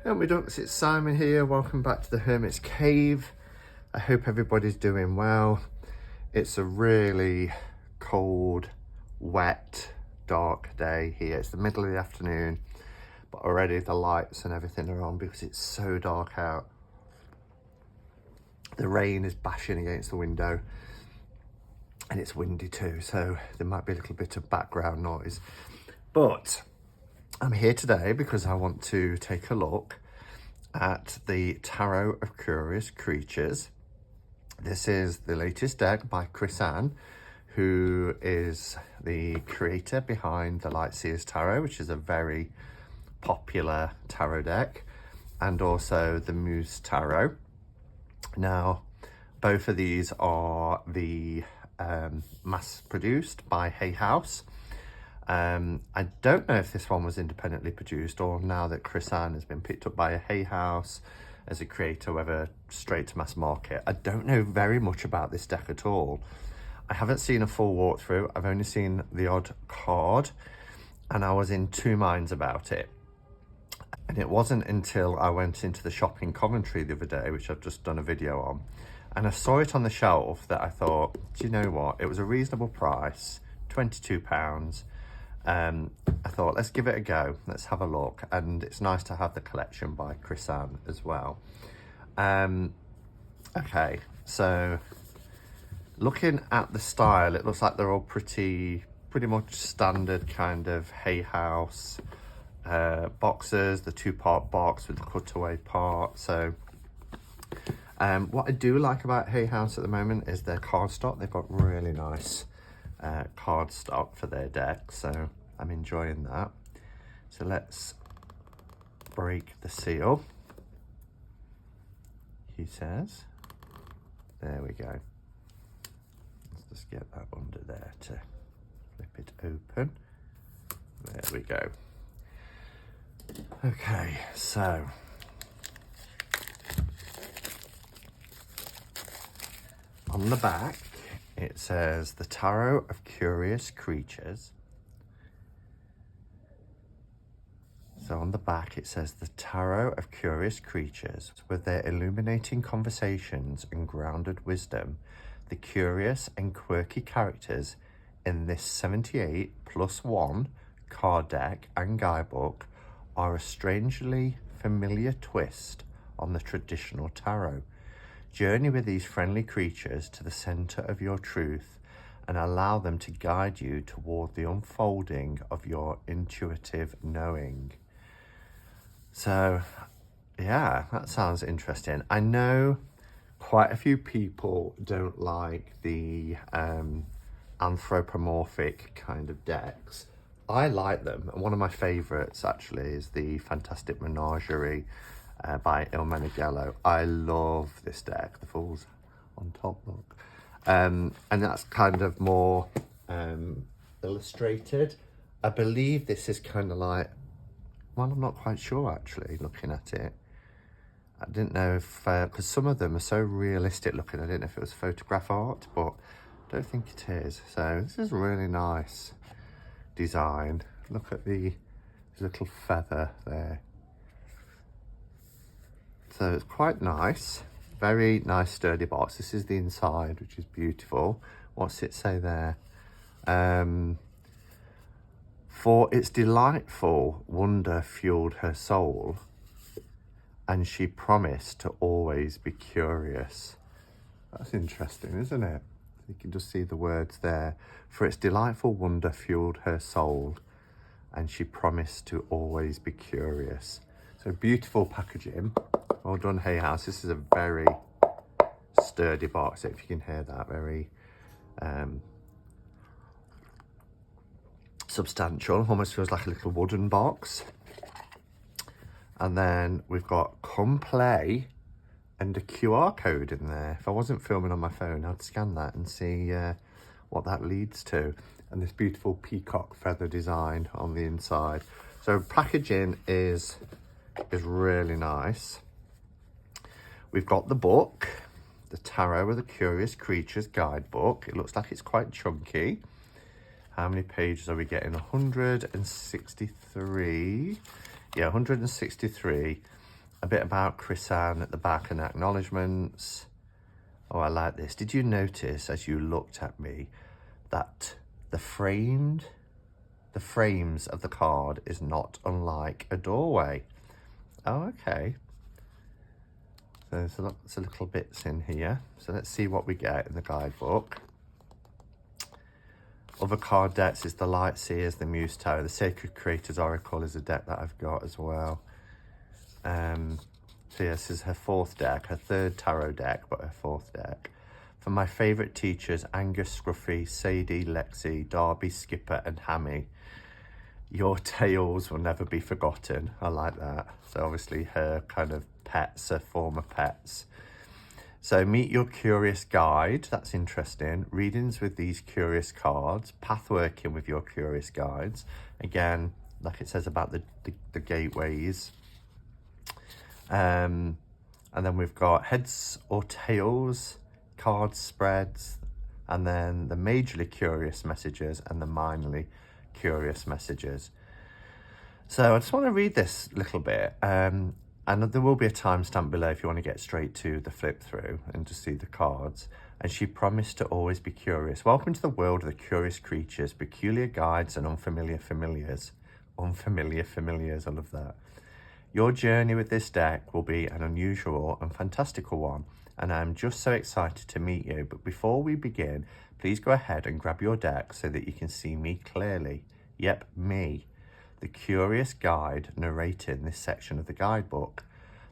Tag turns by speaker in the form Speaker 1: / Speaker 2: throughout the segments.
Speaker 1: Help me ducks, it's Simon here. Welcome back to the Hermit's Cave. I hope everybody's doing well. It's a really cold, wet, dark day here. It's the middle of the afternoon, but already the lights and everything are on because it's so dark out. The rain is bashing against the window and it's windy too, so there might be a little bit of background noise. But I'm here today because I want to take a look at the Tarot of Curious Creatures. This is the latest deck by Chris Ann, who is the creator behind the Lightseers Tarot, which is a very popular tarot deck, and also the Muse Tarot. Now, both of these are the mass produced by Hay House. I don't know if this one was independently produced or now that Chris Ann has been picked up by a Hay House as a creator, whether straight to mass market. I don't know very much about this deck at all. I haven't seen a full walkthrough. I've only seen the odd card and I was in two minds about it. And it wasn't until I went into the shop in Coventry the other day, which I've just done a video on, and I saw it on the shelf that I thought, do you know what? It was a reasonable price, £22. I thought, let's give it a go. Let's have a look. And it's nice to have the collection by Chris Ann as well. Okay, so looking at the style, it looks like they're all pretty much standard kind of Hay House boxes, the two-part box with the cutaway part. So what I do like about Hay House at the moment is their card stock. They've got really nice card stock for their deck, so I'm enjoying that. So let's break the seal, he says. There we go. Let's just get that under there to flip it open. There we go. Okay, so on the back it says the Tarot of Curious Creatures. So on the back it says the Tarot of Curious Creatures, with their illuminating conversations and grounded wisdom, the curious and quirky characters in this 78+1 card deck and guidebook are a strangely familiar twist on the traditional tarot. Journey with these friendly creatures to the center of your truth and allow them to guide you toward the unfolding of your intuitive knowing. So, yeah, that sounds interesting. I know quite a few people don't like the anthropomorphic kind of decks. I like them, and one of my favorites actually is the Fantastic Menagerie by Il Meneghello. I love this deck, the Fool's on top, look. And that's kind of more illustrated. I believe this is kind of like, well, I'm not quite sure actually, looking at it. I didn't know if, because some of them are so realistic looking, I didn't know if it was photograph art, but I don't think it is. So this is really nice design. Look at the little feather there. So it's quite nice, very nice sturdy box. This is the inside, which is beautiful. What's it say there? For its delightful wonder fueled her soul, and she promised to always be curious. That's interesting, isn't it? You can just see the words there. For its delightful wonder fueled her soul, and she promised to always be curious. So beautiful packaging. Well done, Hay House. This is a very sturdy box, if you can hear that. Very substantial. Almost feels like a little wooden box. And then we've got come play and a QR code in there. If I wasn't filming on my phone, I'd scan that and see what that leads to. And this beautiful peacock feather design on the inside. So packaging is really nice. We've got the book, the Tarot of the Curious Creatures guidebook. It looks like it's quite chunky. How many pages are we getting? 163. Yeah, 163. A bit about Chris-Anne at the back and acknowledgements. Oh, I like this. Did you notice as you looked at me that the frames of the card is not unlike a doorway? Oh, okay. So there's lots of little bits in here. So let's see what we get in the guidebook. Other card decks is the Light Seers, the Muse Tower, the Sacred Creators Oracle is a deck that I've got as well. So yeah, this is her fourth deck, her third tarot deck, but her fourth deck. For my favourite teachers, Angus, Scruffy, Sadie, Lexi, Darby, Skipper and Hammy, your tales will never be forgotten. I like that. So obviously her kind of pets, her former pets. So meet your curious guide, that's interesting. Readings with these curious cards, pathworking with your curious guides. Again, like it says about the gateways. And then we've got heads or tails, card spreads, and then the majorly curious messages and the minorly curious messages. So I just want to read this little bit, and there will be a timestamp below if you want to get straight to the flip through and to see the cards. And she promised to always be curious. Welcome to the world of the curious creatures, peculiar guides and unfamiliar familiars. Unfamiliar familiars, I love that. Your journey with this deck will be an unusual and fantastical one, and I'm just so excited to meet you. But before we begin, please go ahead and grab your deck so that you can see me clearly. Yep, me, the curious guide narrating this section of the guidebook.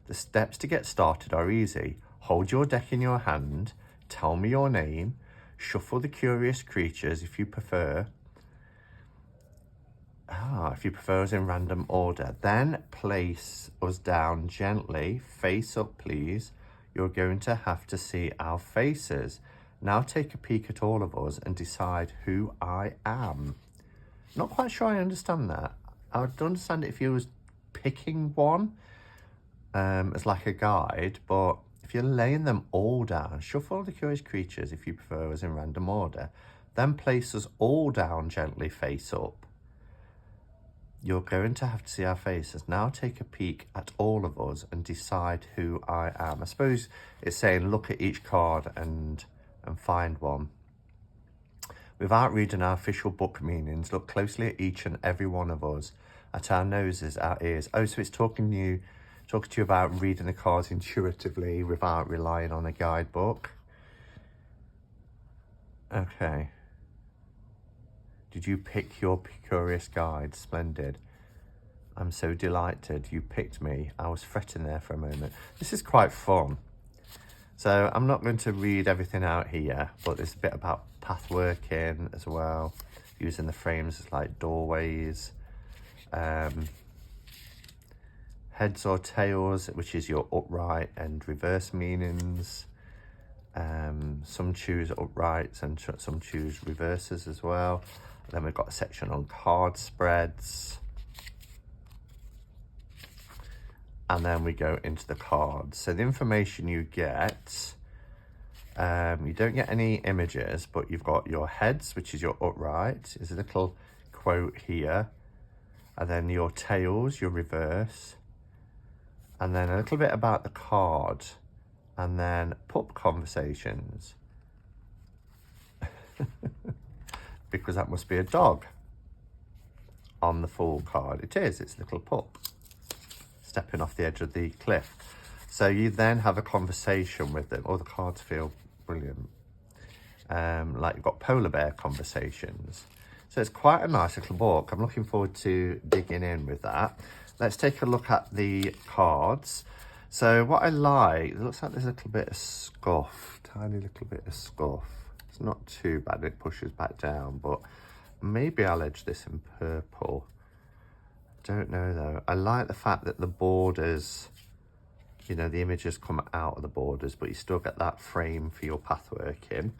Speaker 1: The steps to get started are easy. Hold your deck in your hand, tell me your name, shuffle the curious creatures if you prefer. If you prefer us in random order, then place us down gently, face up please. You're going to have to see our faces. Now take a peek at all of us and decide who I am. Not quite sure I understand that. I would understand it if you was picking one as like a guide, but if you're laying them all down, shuffle the curious creatures if you prefer us in random order, then place us all down gently, face up. You're going to have to see our faces. Now take a peek at all of us and decide who I am. I suppose it's saying look at each card and find one. Without reading our official book meanings, look closely at each and every one of us, at our noses, our ears. Oh, so it's talking to you about reading the cards intuitively without relying on a guidebook. Okay. Did you pick your curious guide? Splendid. I'm so delighted you picked me. I was fretting there for a moment. This is quite fun. So I'm not going to read everything out here, but there's a bit about pathworking as well, using the frames as like doorways. Heads or tails, which is your upright and reverse meanings. Some choose uprights and some choose reverses as well. And then we've got a section on card spreads. And then we go into the cards. So the information you get, you don't get any images, but you've got your heads, which is your upright. There's a little quote here. And then your tails, your reverse. And then a little bit about the card. And then pup conversations. Because that must be a dog on the Fool card. It is, it's a little pup stepping off the edge of the cliff. So you then have a conversation with them. Oh, the cards feel brilliant. Like you've got polar bear conversations. So it's quite a nice little book. I'm looking forward to digging in with that. Let's take a look at the cards. So what I like, it looks like there's a little bit of scuff, tiny little bit of scuff. It's not too bad, it pushes back down, but maybe I'll edge this in purple. Don't know though. I like the fact that the borders, you know, the images come out of the borders, but you still get that frame for your pathworking.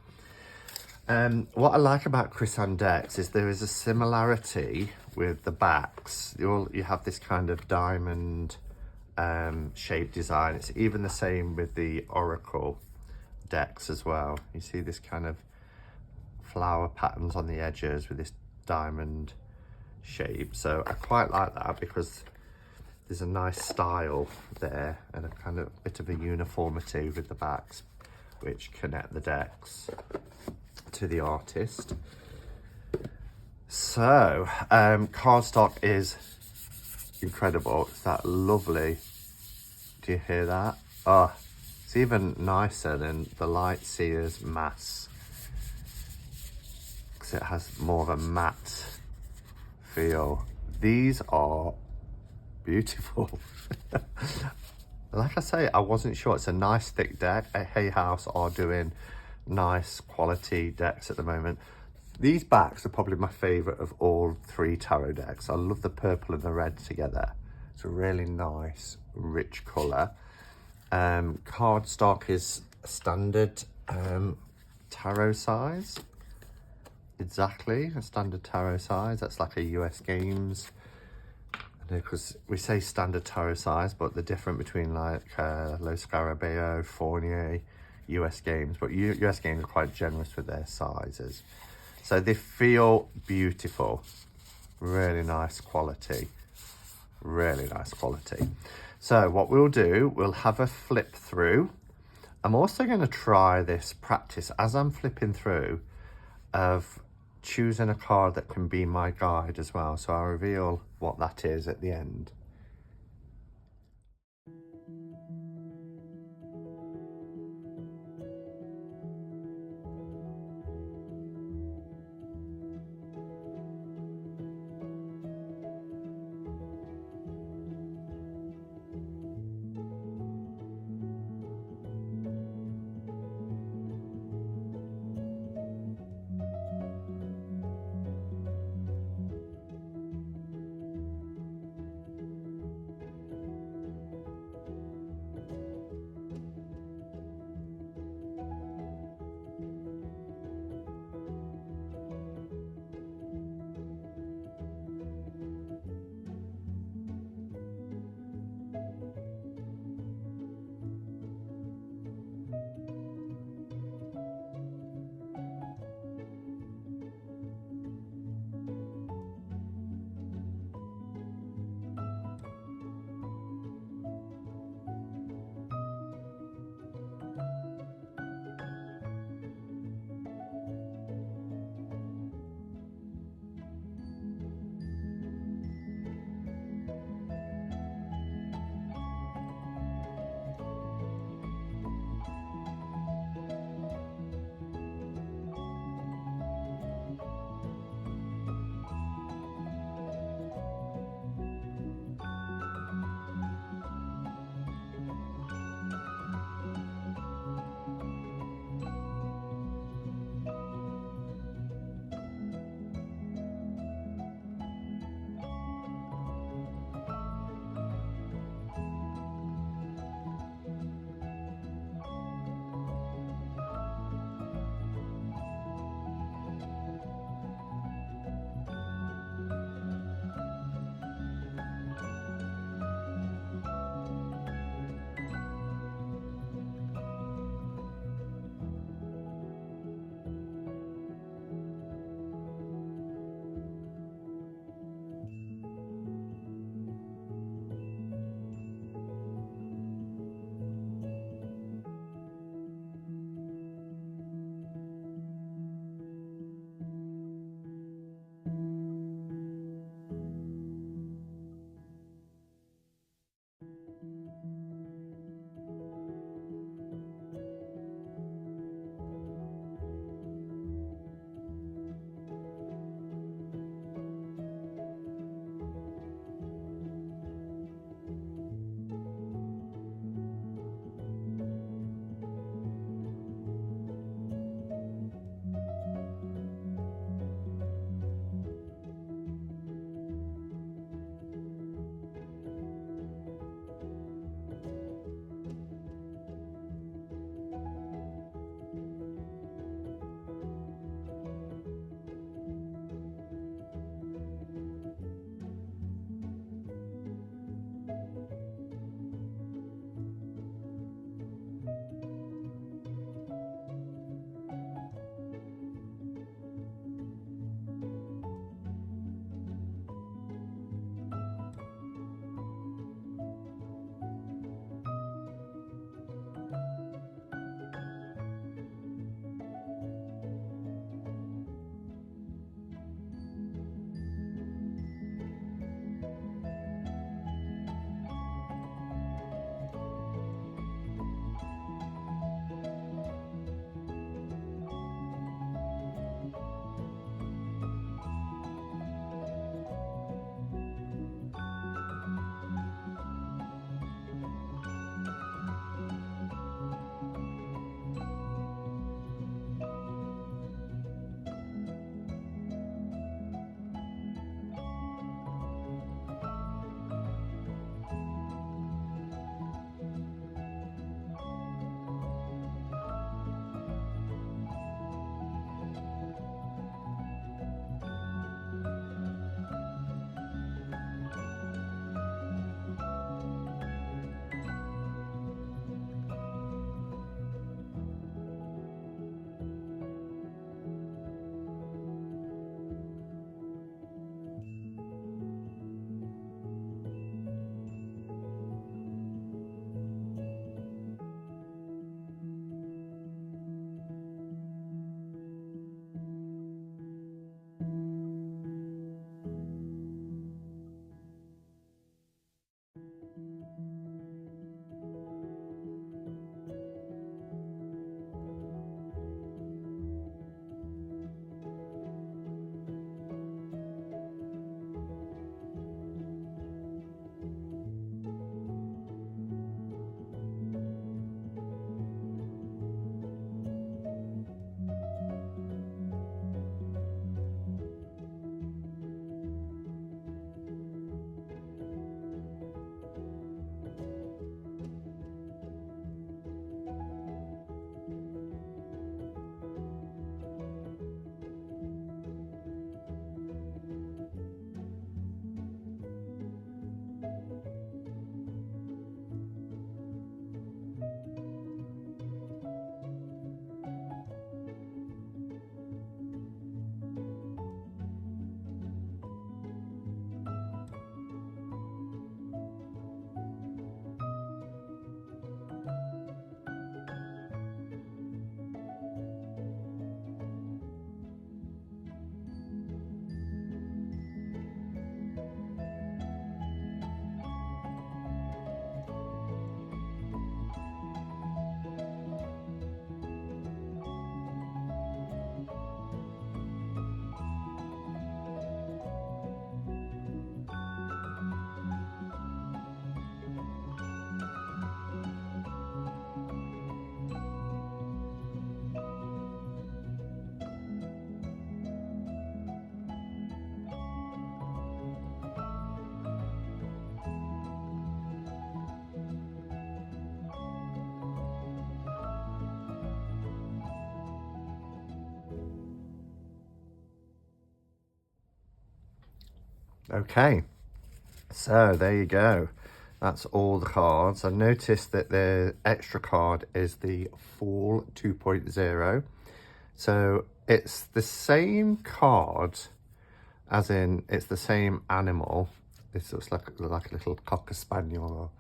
Speaker 1: What I like about Chris-Anne decks is there is a similarity with the backs. You have this kind of diamond shape design. It's even the same with the Oracle decks as well. You see this kind of flower patterns on the edges with this diamond shape. So I quite like that because there's a nice style there and a kind of bit of a uniformity with the backs, which connect the decks to the artist. So cardstock is incredible. It's that lovely, do you hear that? Oh, it's even nicer than the Light Sears mass, because it has more of a matte feel. These are beautiful. Like I say, I wasn't sure. It's a nice thick deck. Hay House are doing nice quality decks at the moment. These backs are probably my favourite of all 3 tarot decks. I love the purple and the red together. It's a really nice, rich colour. Cardstock is standard tarot size. Exactly, a standard tarot size. That's like a US Games. Because we say standard tarot size, but they're different between like Lo Scarabeo, Fournier, US Games. But US Games are quite generous with their sizes. So they feel beautiful. Really nice quality. Really nice quality. So what we'll do, we'll have a flip through. I'm also going to try this practice as I'm flipping through of choosing a card that can be my guide as well. So I'll reveal what that is at the end. Okay, so there you go. That's all the cards. I noticed that the extra card is the Fall 2.0. So it's the same card, as in it's the same animal. This looks like a little cocker spaniel.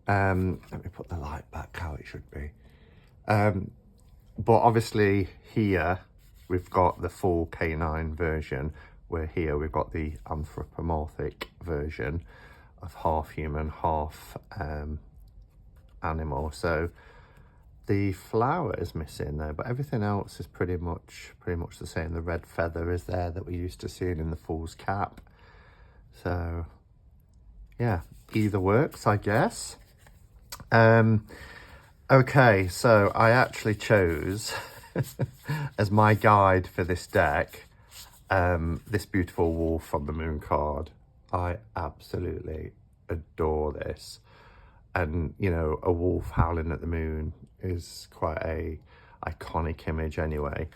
Speaker 1: Let me put the light back how it should be. But obviously here we've got the full canine version, where here we've got the anthropomorphic version of half human, half animal. So the flower is missing there, but everything else is pretty much the same. The red feather is there that we're used to seeing in the fool's cap. So yeah, either works, I guess. Okay, so I actually chose as my guide for this deck this beautiful wolf from the moon card. I absolutely adore this. And, you know, a wolf howling at the moon is quite a iconic image anyway.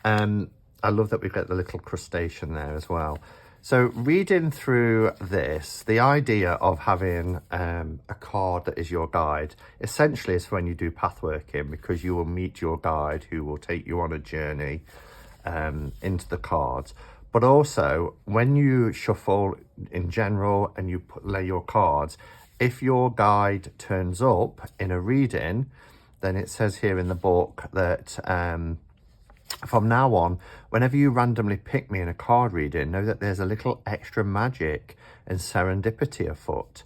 Speaker 1: I love that we've got the little crustacean there as well. So reading through this, the idea of having a card that is your guide essentially is when you do pathworking, because you will meet your guide who will take you on a journey into the cards. But also when you shuffle in general and you lay your cards, if your guide turns up in a reading, then it says here in the book that from now on, whenever you randomly pick me in a card reading, know that there's a little extra magic and serendipity afoot.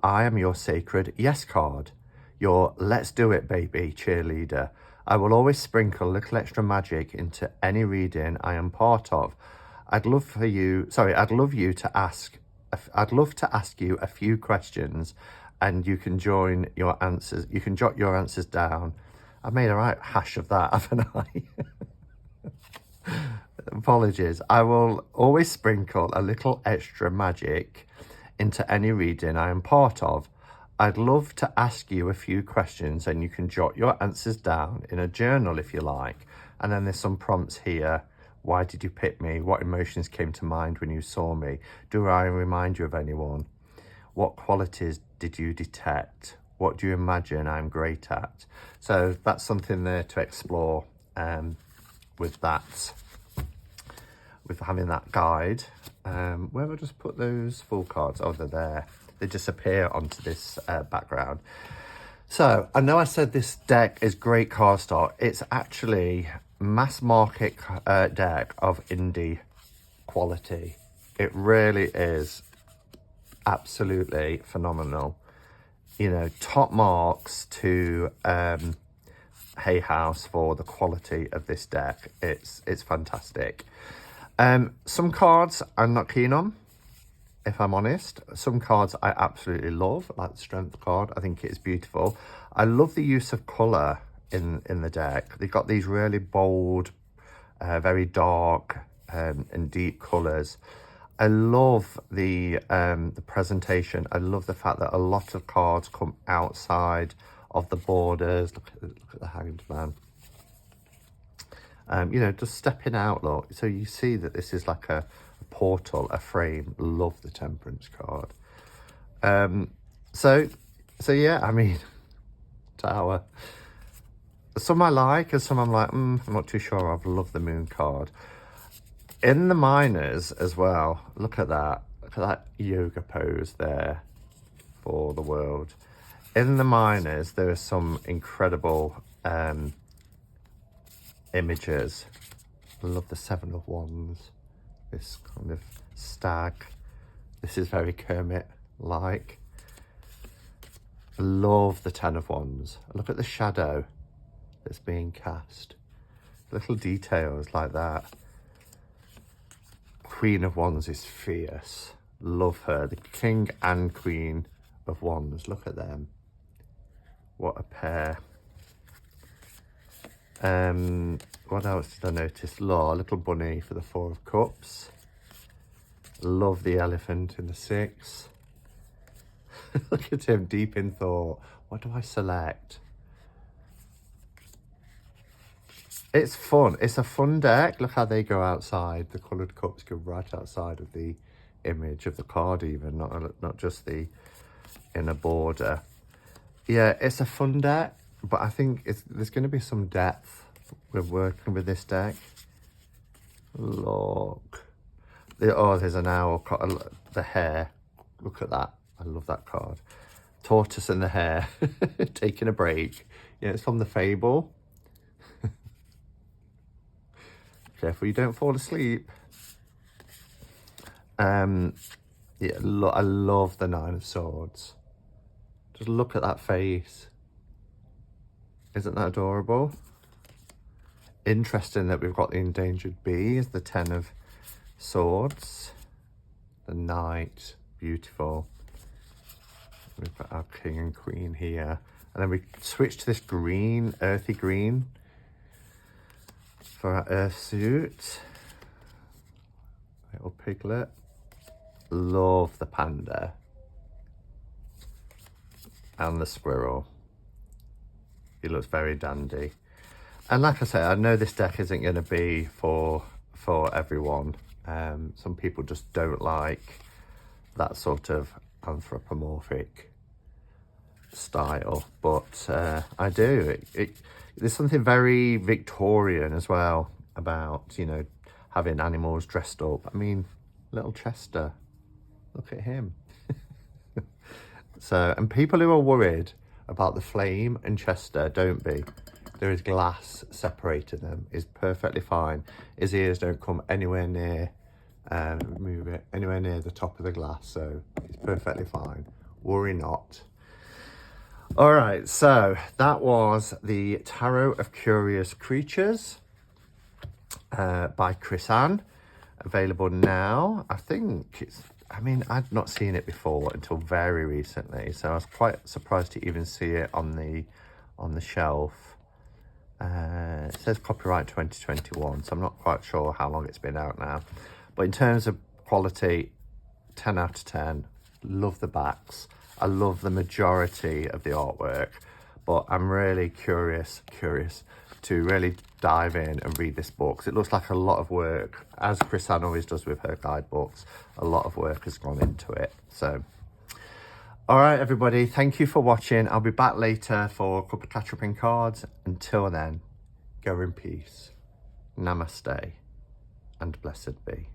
Speaker 1: I am your sacred yes card, your let's do it baby cheerleader. I will always sprinkle a little extra magic into any reading I am part of. I'd love you to ask you a few questions, and you can join your answers. You can jot your answers down. I made a right hash of that, haven't I? Apologies. I will always sprinkle a little extra magic into any reading I am part of. I'd love to ask you a few questions, and you can jot your answers down in a journal if you like. And then there's some prompts here. Why did you pick me? What emotions came to mind when you saw me? Do I remind you of anyone? What qualities did you detect? What do you imagine I'm great at? So that's something there to explore with that, with having that guide. Where have I just put those full cards? Oh, they're there. They disappear onto this background. So I know I said this deck is great cardstock. It's actually mass market deck of indie quality. It really is absolutely phenomenal. You know, top marks to Hay House for the quality of this deck. It's fantastic. Some cards I'm not keen on, if I'm honest. Some cards I absolutely love, like the Strength card. I think it is beautiful. I love the use of colour in the deck. They've got these really bold, very dark and deep colours. I love the presentation. I love the fact that a lot of cards come outside of the borders. Look at the Hanged Man. You know, just stepping out, look. So you see that this is like a portal, a frame. Love the Temperance card. So yeah, I mean, Tower. Some I like, and some I'm like, I'm not too sure of. Love the Moon card. In the Minors as well, look at that. Look at that yoga pose there for the world. In the Minors, there are some incredible images. I love the Seven of Wands. This kind of stag. This is very Kermit-like. I love the Ten of Wands. Look at the shadow that's being cast. Little details like that. Queen of Wands is fierce. Love her. The King and Queen of Wands. Look at them. What a pair. What else did I notice? A little bunny for the Four of Cups. Love the elephant in the Six. Look at him, deep in thought. What do I select? It's fun. It's a fun deck. Look how they go outside. The coloured cups go right outside of the image of the card even, not just the inner border. Yeah, it's a fun deck, but I think there's going to be some depth with working with this deck. Look. Oh, there's an owl. The hare. Look at that. I love that card. Tortoise and the hare taking a break. Yeah, it's from the fable. Careful you don't fall asleep. Yeah, I love the Nine of Swords. Just look at that face. Isn't that adorable? Interesting that we've got the endangered bee as the Ten of Swords. The Knight, beautiful. We've got our King and Queen here. And then we switch to this green, earthy green for our earth suit. Little piglet. Love the panda. And the squirrel. He looks very dandy. And like I say, I know this deck isn't going to be for everyone. Some people just don't like that sort of anthropomorphic style, but I do. There's something very Victorian as well about, you know, having animals dressed up. I mean, little Chester, look at him. So, and people who are worried about the flame and Chester, don't be. There is glass separating them. It's perfectly fine. His ears don't come anywhere near, move it, anywhere near the top of the glass, so it's perfectly fine. Worry not. All right, so that was the Tarot of Curious Creatures by Chris Ann. Available now. I think it's, I mean, I'd not seen it before until very recently, so I was quite surprised to even see it on the shelf. It says copyright 2021, so I'm not quite sure how long it's been out now. But in terms of quality, 10 out of 10. Love the backs. I love the majority of the artwork, but I'm really curious to really dive in and read this book, because it looks like a lot of work, as Chris Ann always does with her guidebooks. A lot of work has gone into it. So, all right, everybody, thank you for watching. I'll be back later for a couple of catch-up cards. Until then, go in peace. Namaste, and blessed be.